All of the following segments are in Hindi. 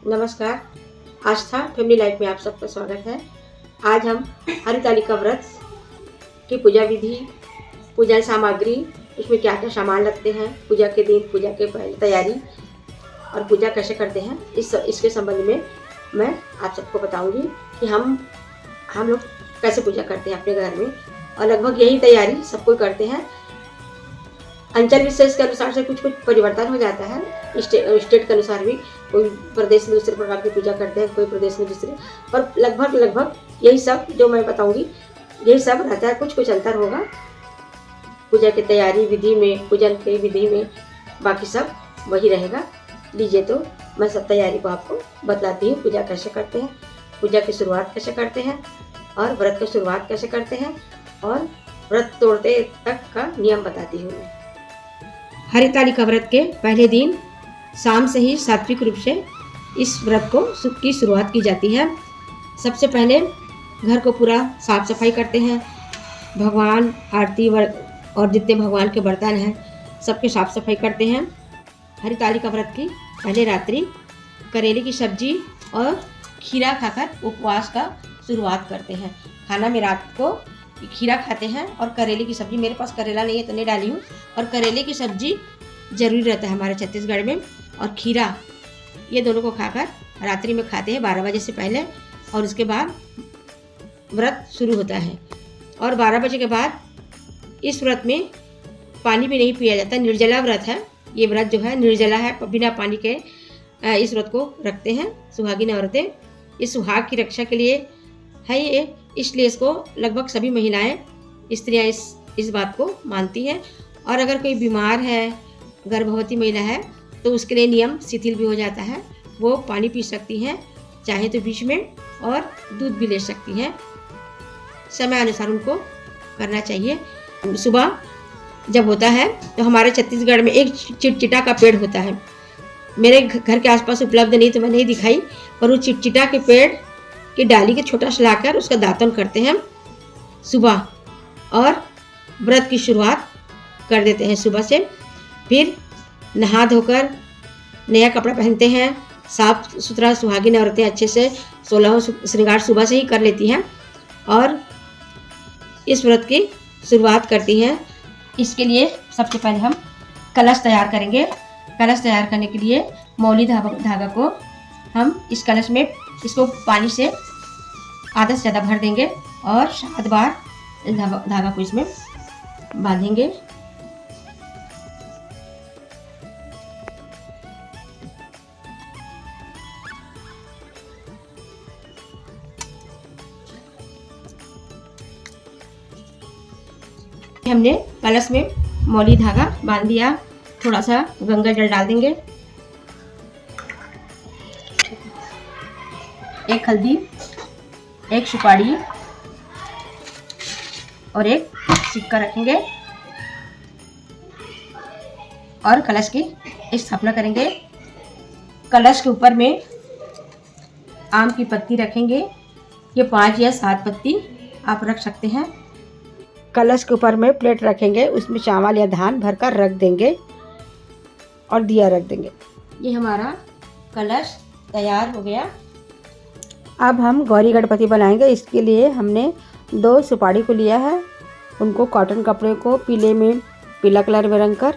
नमस्कार। आस्था फैमिली लाइफ में आप सबका स्वागत है। आज हम हरितालिका व्रत की पूजा विधि, पूजा सामग्री, उसमें क्या क्या सामान लगते हैं, पूजा के दिन, पूजा के पहले तैयारी और पूजा कैसे करते हैं, इसके संबंध में मैं आप सबको बताऊंगी कि हम लोग कैसे पूजा करते हैं अपने घर में। और लगभग यही तैयारी सब कोई करते हैं। अंचल विशेष के अनुसार से कुछ परिवर्तन हो जाता है, स्टेट के अनुसार भी। कोई प्रदेश में दूसरे प्रकार की पूजा करते हैं, कोई प्रदेश में दूसरे, पर लगभग यही सब जो मैं बताऊंगी यही सब रहता है। कुछ अंतर होगा पूजा की तैयारी विधि में, पूजन की विधि में, बाकी सब वही रहेगा। लीजिए तो मैं सब तैयारी को आपको बतलाती हूँ। पूजा कैसे करते हैं, पूजा की शुरुआत कैसे करते हैं, और व्रत की शुरुआत कैसे करते हैं, और व्रत तोड़ते तक का नियम बताती हूँ मैं। हरितालिका व्रत के पहले दिन शाम से ही सात्विक रूप से इस व्रत की शुरुआत की जाती है। सबसे पहले घर को पूरा साफ सफाई करते हैं। भगवान आरती और जितने भगवान के बर्तन हैं सबके साफ सफाई करते हैं। हरितालिका व्रत की पहले रात्रि करेले की सब्जी और खीरा खाकर उपवास का शुरुआत करते हैं। खाना में रात को खीरा खाते हैं और करेले की सब्जी, मेरे पास करेला नहीं है तो नहीं डाली हूँ, और करेले की सब्जी जरूरी रहता है हमारे छत्तीसगढ़ में, और खीरा, ये दोनों को खाकर रात्रि में खाते हैं 12 बजे से पहले। और उसके बाद व्रत शुरू होता है। और 12 बजे के बाद इस व्रत में पानी भी नहीं पिया जाता, निर्जला व्रत है। ये व्रत जो है निर्जला है, बिना पानी के इस व्रत को रखते हैं सुहागिन औरतें। इस सुहाग की रक्षा के लिए है ये, इसलिए इसको लगभग सभी महिलाएं, स्त्रियां इस बात को मानती हैं। और अगर कोई बीमार है, गर्भवती महिला है, तो उसके लिए नियम शिथिल भी हो जाता है। वो पानी पी सकती हैं चाहे तो बीच में, और दूध भी ले सकती हैं। समय अनुसार उनको करना चाहिए। सुबह जब होता है तो हमारे छत्तीसगढ़ में एक चिटचिटा का पेड़ होता है। मेरे घर के आसपास उपलब्ध नहीं तो मैं नहीं दिखाई, पर वो चिटचिटा के पेड़ की डाली के छोटा सा लाकर उसका दातन करते हैं सुबह, और व्रत की शुरुआत कर देते हैं सुबह से। फिर नहा धोकर नया कपड़ा पहनते हैं। साफ सुथरा सुहागिन औरतें अच्छे से 16 श्रृंगार सुबह से ही कर लेती हैं और इस व्रत की शुरुआत करती हैं। इसके लिए सबसे पहले हम कलश तैयार करेंगे। कलश तैयार करने के लिए मौली धागा को हम इस कलश में, इसको पानी से आधा से ज़्यादा भर देंगे और 7 बार धागा को इसमें बांधेंगे। हमने कलश में मौली धागा बांध दिया। थोड़ा सा गंगा जल डाल देंगे, एक हल्दी, एक सुपारी और एक सिक्का रखेंगे और कलश की स्थापना करेंगे। कलश के ऊपर में आम की पत्ती रखेंगे। ये 5 या 7 पत्ती आप रख सकते हैं। कलश के ऊपर में प्लेट रखेंगे, उसमें चावल या धान भरकर रख देंगे और दिया रख देंगे। ये हमारा कलश तैयार हो गया। अब हम गौरी गणपति बनाएंगे। इसके लिए हमने 2 सुपारी को लिया है। उनको कॉटन कपड़े को पीला कलर में रंग कर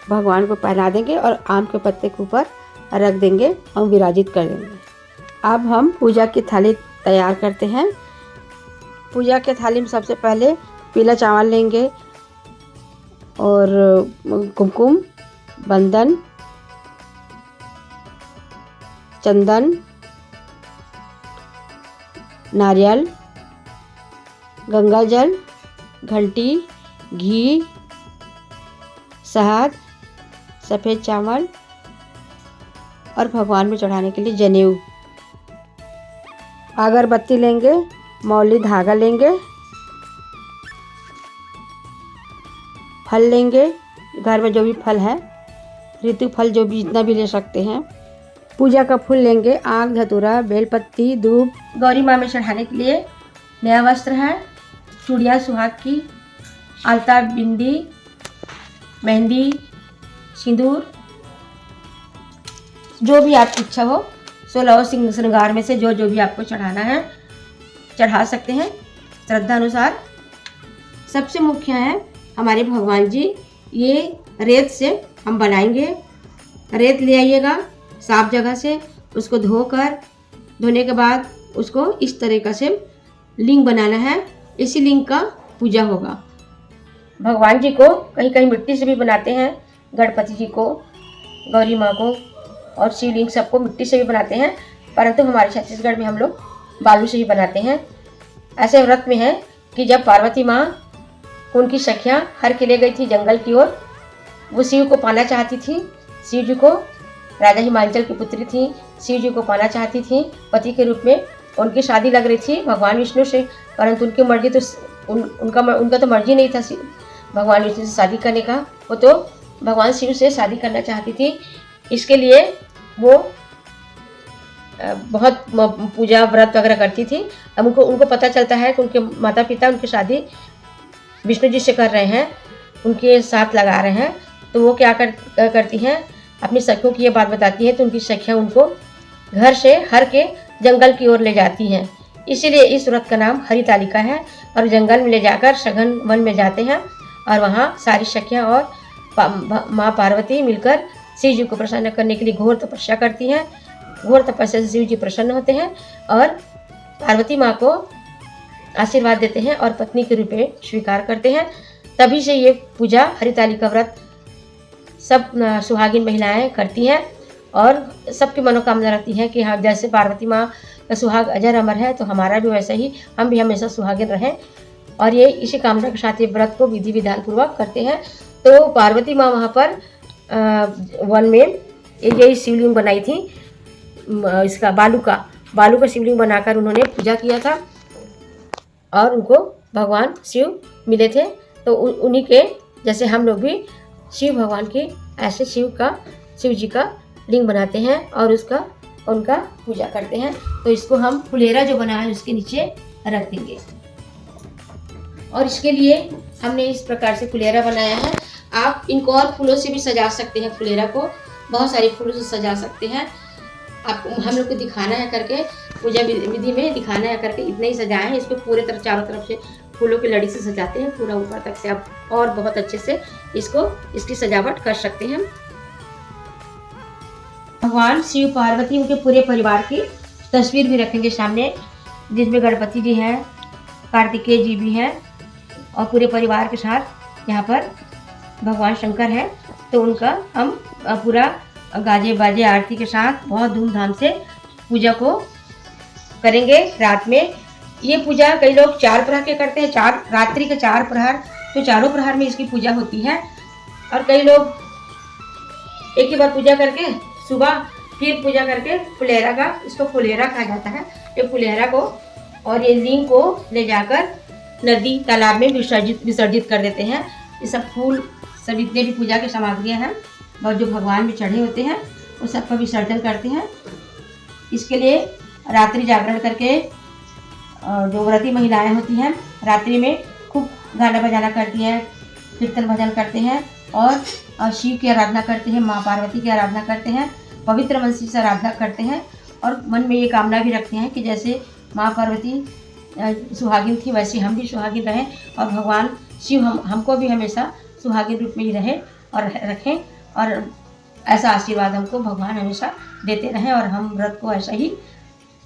भगवान को पहना देंगे और आम के पत्ते के ऊपर रख देंगे और विराजित कर देंगे। अब हम पूजा की थाली तैयार करते हैं। पूजा के थाली में सबसे पहले पीला चावल लेंगे और कुमकुम, बंधन, चंदन, नारियल, गंगा जल, घंटी, घी, शहद, सफ़ेद चावल और भगवान में चढ़ाने के लिए जनेऊ, अगरबत्ती लेंगे, मौली धागा लेंगे, फल लेंगे, घर में जो भी फल है, ऋतु फल जो भी जितना भी ले सकते हैं। पूजा का फूल लेंगे, आग, धतूरा, बेलपत्ती, धूप। गौरी माँ में चढ़ाने के लिए नया वस्त्र है, चूड़ियाँ सुहाग की, आलता, बिंदी, मेहंदी, सिंदूर, जो भी आपकी इच्छा हो 16 श्रृंगार में से जो जो भी आपको चढ़ाना है चढ़ा सकते हैं श्रद्धा अनुसार। सबसे मुख्य है हमारे भगवान जी, ये रेत से हम बनाएंगे। रेत ले आइएगा साफ जगह से, उसको धोने के बाद उसको इस तरीक़ा से लिंग बनाना है। इसी लिंग का पूजा होगा। भगवान जी को कहीं कहीं मिट्टी से भी बनाते हैं, गणपति जी को, गौरी माँ को और शिवलिंग सबको मिट्टी से भी बनाते हैं, परंतु हमारे छत्तीसगढ़ में हम लोग बालू से ही बनाते हैं। ऐसे व्रत में है कि जब पार्वती माँ उनकी सखियाँ हर के लिए गई थी जंगल की ओर, वो शिव को पाना चाहती थी। शिव जी को, राजा हिमांचल की पुत्री थी, शिव जी को पाना चाहती थी पति के रूप में। उनकी शादी लग रही थी भगवान विष्णु से, परंतु उनकी मर्जी तो उनका तो मर्जी नहीं था भगवान विष्णु से शादी करने का। वो तो भगवान शिव से शादी करना चाहती थी। इसके लिए वो बहुत पूजा व्रत वगैरह करती थी। अब उनको पता चलता है कि उनके माता पिता उनकी शादी विष्णु जी से कर रहे हैं, उनके साथ लगा रहे हैं, तो वो क्या करती हैं, अपनी सखियों की ये बात बताती है। तो उनकी सखियाँ उनको घर से हर के जंगल की ओर ले जाती हैं। इसीलिए इस व्रत का नाम हरितालिका है। और जंगल में ले जाकर सघन वन में जाते हैं और वहाँ सारी सखियाँ और माँ पार्वती मिलकर शिव जी को प्रसन्न करने के लिए घोर तपस्या करती हैं। घोर तपस्या से शिव जी प्रसन्न होते हैं और पार्वती माँ को आशीर्वाद देते हैं और पत्नी के रूप में स्वीकार करते हैं। तभी से ये पूजा हरितालिका व्रत सब सुहागिन महिलाएं करती हैं और सबकी मनोकामना रहती है कि हाँ, जैसे पार्वती माँ का सुहाग अजर अमर है, तो हमारा भी वैसा ही, हम भी हमेशा सुहागिन रहें। और ये इसी कामना के साथ ये व्रत को विधि विधान पूर्वक करते हैं। तो पार्वती माँ वहाँ पर वन में यही शिवलिंग बनाई थी, इसका बालू का शिवलिंग बनाकर उन्होंने पूजा किया था और उनको भगवान शिव मिले थे। तो उन्हीं के जैसे हम लोग भी शिव भगवान की ऐसे शिव जी का लिंग बनाते हैं और उनका पूजा करते हैं। तो इसको हम फुलेरा जो बना है उसके नीचे रख देंगे। और इसके लिए हमने इस प्रकार से फुलेरा बनाया है। आप इनको और फूलों से भी सजा सकते हैं। फुलेरा को बहुत सारे फूलों से सजा सकते हैं। आपको हम लोग को दिखाना है करके, पूजा विधि में दिखाना है करके इतना ही सजाए हैं। इसको पूरे तरफ चारों तरफ से फूलों की लड़ी से सजाते हैं, पूरा ऊपर तक से। आप और बहुत अच्छे से इसकी सजावट कर सकते हैं। भगवान शिव पार्वती उनके पूरे परिवार की तस्वीर भी रखेंगे सामने, जिसमें गणपति जी हैं, कार्तिकेय जी भी हैं और पूरे परिवार के साथ यहाँ पर भगवान शंकर है। तो उनका हम पूरा गाजे बाजे आरती के साथ बहुत धूमधाम से पूजा को करेंगे। रात में ये पूजा कई लोग 4 प्रहर के करते हैं, रात्रि के 4 प्रहर, तो चारों प्रहर में इसकी पूजा होती है। और कई लोग एक ही बार पूजा करके सुबह फिर पूजा करके फुलेरा का, इसको फुलेरा कहा जाता है, ये फुलेरा को और ये लिंग को ले जाकर नदी तालाब में विसर्जित कर देते हैं। ये सब फूल, सब जितने भी पूजा की सामग्रियाँ हैं और जो भगवान में चढ़े होते हैं वो सब का विसर्जन करते हैं। इसके लिए रात्रि जागरण करके जो व्रती महिलाएं होती हैं रात्रि में खूब गाना बजाना करती हैं, कीर्तन भजन करते हैं और शिव की आराधना करते हैं, माँ पार्वती की आराधना करते हैं, पवित्र मन से आराधना करते हैं। और मन में ये कामना भी रखते हैं कि जैसे माँ पार्वती सुहागिन थी वैसे हम भी सुहागिन रहें और भगवान शिव हमको भी हमेशा सुहागिन रूप में ही रहे और रखें, और ऐसा आशीर्वाद हमको भगवान हमेशा देते रहें और हम व्रत को ऐसा ही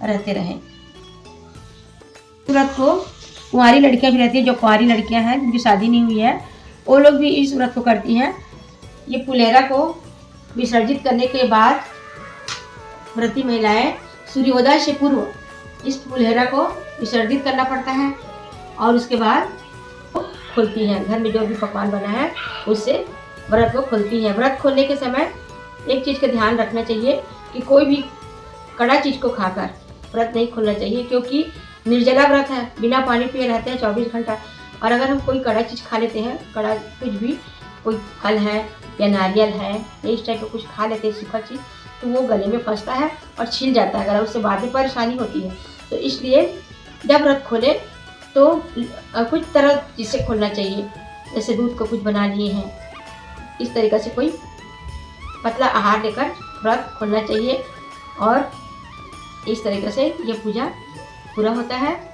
रहते रहें। व्रत को कुंवारी लड़कियां भी रहती हैं, जो कुंवारी लड़कियां हैं जिनकी शादी नहीं हुई है वो लोग भी इस व्रत को करती हैं। ये फुलेरा को विसर्जित करने के बाद व्रती महिलाएं सूर्योदय से पूर्व इस फुलेरा को विसर्जित करना पड़ता है और उसके बाद खोलती हैं। घर में जो भी पकवान बना है उससे व्रत को खोलती हैं। व्रत खोलने के समय एक चीज़ का ध्यान रखना चाहिए कि कोई भी कड़ा चीज़ को खाकर व्रत नहीं खोलना चाहिए, क्योंकि निर्जला व्रत है, बिना पानी पिए रहते हैं 24 घंटा। और अगर हम कोई कड़ा चीज़ खा लेते हैं, कड़ा कुछ भी, कोई फल है या नारियल है या इस टाइप का कुछ खा लेते हैं सूखा चीज़, तो वो गले में फंसता है और छिल जाता है, अगर उससे बाद में परेशानी होती है। तो इसलिए जब व्रत खोले तो कुछ तरह चीज़ से खोलना चाहिए, जैसे दूध को कुछ बना लिए हैं, इस तरीक़े से कोई पतला आहार लेकर व्रत खोलना चाहिए। और इस तरीके से ये पूजा पूरा होता है।